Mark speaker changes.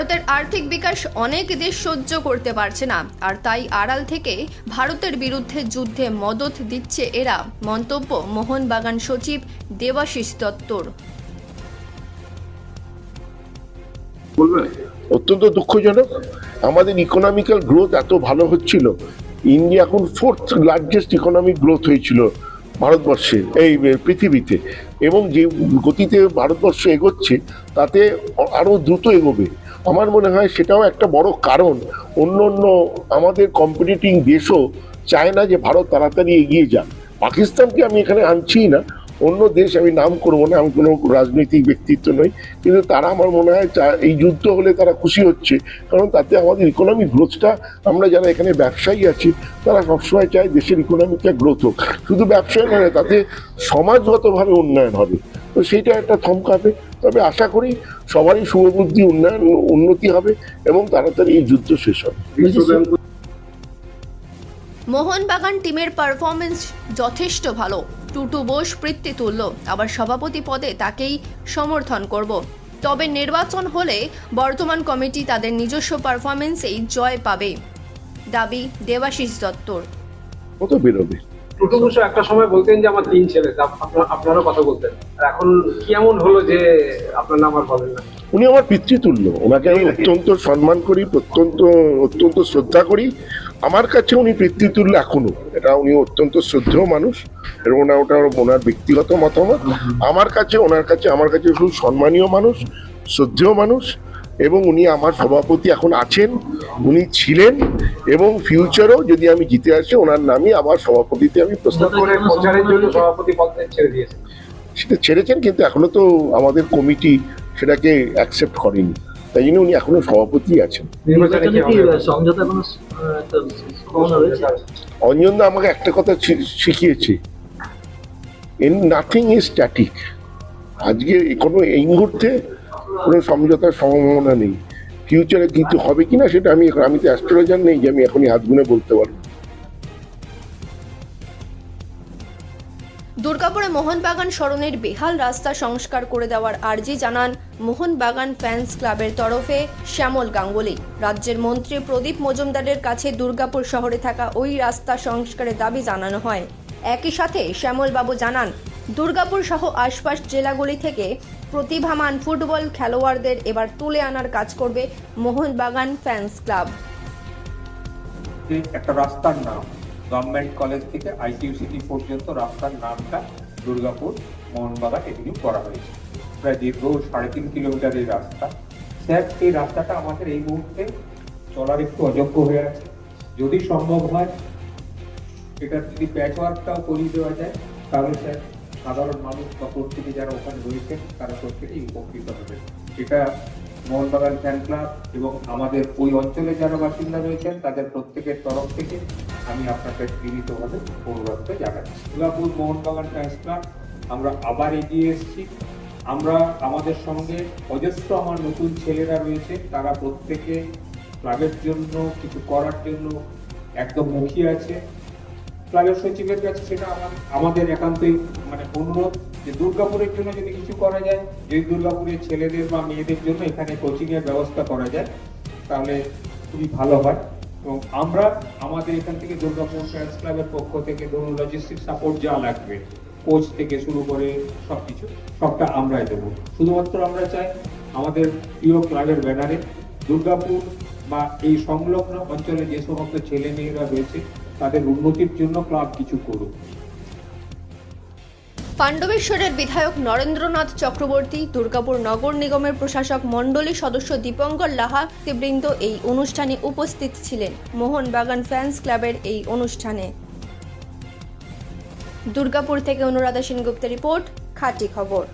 Speaker 1: ভারতের আর্থিক বিকাশ অনেক দেশ সহ্য করতে পারছে না, আর তাই আড়াল থেকে ভারতের বিরুদ্ধে যুদ্ধে মদদ দিচ্ছে এরা, মন্তব্য মোহনবাগান সচিব দেবাশিস দত্তর।
Speaker 2: অত্যন্ত দুঃখজনক। আমাদের ইকোনমিক্যাল গ্রোথ এত ভালো হচ্ছিল, ইন্ডিয়া এখন 4th লার্জেস্ট ইকোনমিক গ্রোথ হয়েছিল ভারতবর্ষে, এই পৃথিবীতে, এবং যে গতিতে ভারতবর্ষ এগোচ্ছে তাতে আরো দ্রুত এগোবে। আমার মনে হয় সেটাও একটা বড় কারণ। অন্য অন্য আমাদের কম্পিটিটিং দেশও চায় না যে ভারত তাড়াতাড়ি এগিয়ে যাক। পাকিস্তানকে আমি এখানে আনছি না, অন্য দেশ আমি নাম করবো না, আমি কোনো রাজনৈতিক ব্যক্তিত্ব নই, কিন্তু তারা আমার মনে হয় এই যুদ্ধ হলে তারা খুশি হচ্ছে, কারণ তাতে আমাদের ইকোনমিক গ্রোথটা, আমরা যারা এখানে ব্যবসায়ী আছি তারা সবসময় চাই দেশের ইকোনমিকটা গ্রোথ হোক। শুধু ব্যবসায় নয়, তাতে সমাজগতভাবে উন্নয়ন হবে, তো সেইটা একটা থমকাবে। তবে আশা করি সবারই শুভবুদ্ধি, উন্নতি হবে এবং তাড়াতাড়ি এই যুদ্ধ শেষ হবে।
Speaker 1: মোহনবাগান টিমের পারফরমেন্স যথেষ্ট ভালো, টুটু বোস বৃত্তি তুলল, আবার সভাপতি পদে তাকেই সমর্থন করব। তবে নির্বাচন হলে বর্তমান কমিটি তাদের নিজস্ব পারফরমেন্সেই জয় পাবে, দাবি দেবাশিস দত্তর।
Speaker 2: কত বেরোবে?
Speaker 3: টুটু বোস একটা সময় বলতেন যে আমার 3 ছেলে, আপনারও কথা বলতেন, আর এখন কি এমন হলো যে আপনার নাম আর বলেন না?
Speaker 2: উনি আমার পিতৃতুল্য, ওনাকে আমি অত্যন্ত সম্মান করি, অত্যন্ত শ্রদ্ধা করি। আমার কাছে উনি পিতৃতুল্য এখনো, এটা উনি অত্যন্ত শ্রদ্ধেয় মানুষ, এবং ওটা ওনার ব্যক্তিগত মতামত। আমার কাছে খুব সম্মানীয় মানুষ, শ্রদ্ধেয় মানুষ, এবং উনি আমার সভাপতি এখন আছেন, উনি ছিলেন, এবং ফিউচারও যদি আমি জিতে আসি ওনার নামই আমার সভাপতিতে আমি প্রস্তাব
Speaker 3: করে প্রচারের জন্য সভাপতি পদ ছেড়ে দিয়েছেন।
Speaker 2: সেটা ছেড়েছেন, কিন্তু এখনো তো আমাদের কমিটি সেটাকে অ্যাকসেপ্ট করেনি, তাই জন্য উনি এখনো সভাপতি আছেন। অঞ্জনদা আমাকে একটা কথা শিখিয়েছে, নাথিং ইজ স্ট্যাটিক। আজকে এই মুহূর্তে কোনো সমঝোতার সম্ভাবনা নেই, ফিউচারে কিন্তু হবে কিনা সেটা আমি তো অ্যাস্ট্রোলজার নেই যে আমি এখনই হাত গুনে বলতে পারবো।
Speaker 1: দুর্গাপুরে মোহনবাগান স্মরণের বেহাল রাস্তা সংস্কার করে দেওয়ার আর্জি জানান মোহনবাগান ফ্যান্স ক্লাবের তরফে শ্যামল গাঙ্গুলি। রাজ্যের মন্ত্রী প্রদীপ মজুমদারের কাছে দুর্গাপুর শহরে থাকা ওই রাস্তা সংস্কারের দাবি জানানো হয়। একই সাথে শ্যামল বাবু জানান, দুর্গাপুর সহ আশপাশ জেলাগুলি থেকে প্রতিভামান ফুটবল খেলোয়াড়দের এবার তুলে আনার কাজ করবে মোহনবাগান ফ্যান্স ক্লাব।
Speaker 4: একটা রাস্তার নাম গভর্নমেন্ট কলেজ থেকে আইটিইউসিটি পর্যন্ত রাস্তার নামটা দুর্গাপুর মোহনবাগান এভিনিউ করা হয়েছে। প্রায় দীর্ঘ 3.5 কিলোমিটারের রাস্তা। স্যার, এই রাস্তাটা আমাদের এই মুহূর্তে চলার একটু অযোগ্য হয়ে আছে। যদি সম্ভব হয় এটা যদি প্যাচ ওয়ার্কটাও করিয়ে দেওয়া যায়, তাহলে স্যার সাধারণ মানুষ বা প্রত্যেকে যারা ওখানে রয়েছেন তারা প্রত্যেকেই উপকৃত হবে। এটা মোহনবাগান ফ্যান ক্লাব এবং আমাদের ওই অঞ্চলে যারা বাসিন্দা রয়েছেন তাদের প্রত্যেকের তরফ থেকে আমি আপনাকে বিনীতভাবে অনুরোধ জানাচ্ছি। দুর্গাপুর মোহনবাগান ফ্যান্স ক্লাব আমরা আবার এগিয়ে এসেছি। আমরা আমাদের সঙ্গে অজস্র আমার নতুন ছেলেরা রয়েছে, তারা প্রত্যেকে ক্লাবের জন্য কিছু করার জন্য একদম মুখিয়ে আছে। ক্লাবের সচিবের কাছে সেটা আমাদের একান্তই অনুরোধ যে দুর্গাপুরের জন্য যদি কিছু করা যায়, যদি দুর্গাপুরের ছেলেদের বা মেয়েদের জন্য এখানে কোচিং এর ব্যবস্থা করা যায় তাহলে খুবই ভালো হয়। এবং আমরা আমাদের এখান থেকে দুর্গাপুর ফ্যান্স ক্লাবের পক্ষ থেকে ধরুন লজিস্টিক সাপোর্ট যা লাগবে, কোচ থেকে শুরু করে সবকিছু সবটা আমরাই দেবো। শুধুমাত্র আমরা চাই আমাদের প্রিয় ক্লাবের ব্যানারে দুর্গাপুর বা এই সংলগ্ন অঞ্চলে যে সমস্ত ছেলে মেয়েরা রয়েছে তাদের উন্নতির জন্য ক্লাব কিছু করুক।
Speaker 1: পাণ্ডবেশ্বরের বিধায়ক নরেন্দ্রনাথ চক্রবর্তী, দুর্গাপুর নগর নিগমের প্রশাসক মণ্ডলী সদস্য দীপঙ্কর লাহাবৃন্দ এই অনুষ্ঠানে উপস্থিত ছিলেন। মোহনবাগান ফ্যান্স ক্লাবের এই অনুষ্ঠানে দুর্গাপুর থেকে অনুরাধা সেনগুপ্তের রিপোর্ট, খাঁটি খবর।